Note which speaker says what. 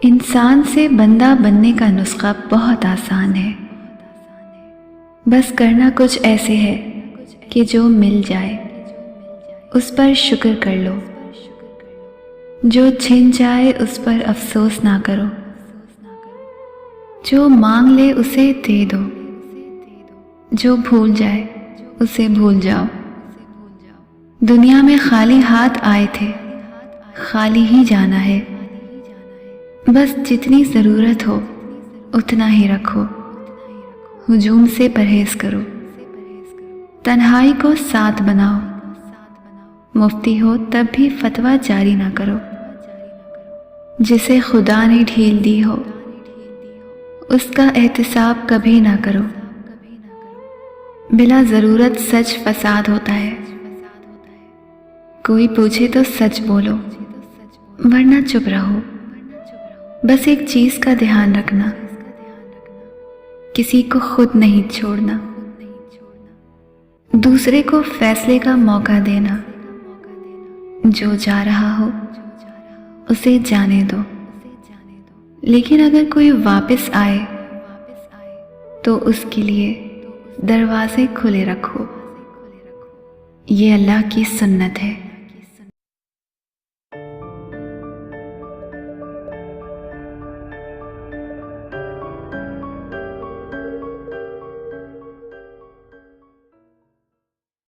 Speaker 1: इंसान से बंदा बनने का नुस्खा बहुत आसान है। बस करना कुछ ऐसे है कि जो मिल जाए उस पर शुक्र कर लो, जो छिन जाए उस पर अफसोस ना करो, जो मांग ले उसे दे दो, जो भूल जाए उसे भूल जाओ। दुनिया में खाली हाथ आए थे, खाली ही जाना है। बस जितनी ज़रूरत हो उतना ही रखो, हुजूम से परहेज़ करो, तन्हाई को साथ बनाओ, मुफ्ती हो तब भी फतवा जारी ना करो। जिसे खुदा ने ढील दी हो उसका एहतिसाब कभी ना करो। बिला ज़रूरत सच फसाद होता है। कोई पूछे तो सच बोलो वरना चुप रहो। बस एक चीज़ का ध्यान रखना, किसी को खुद नहीं छोड़ना, दूसरे को फैसले का मौका देना। जो जा रहा हो उसे जाने दो, लेकिन अगर कोई वापस आए तो उसके लिए दरवाजे खुले रखो। ये अल्लाह की सुन्नत है।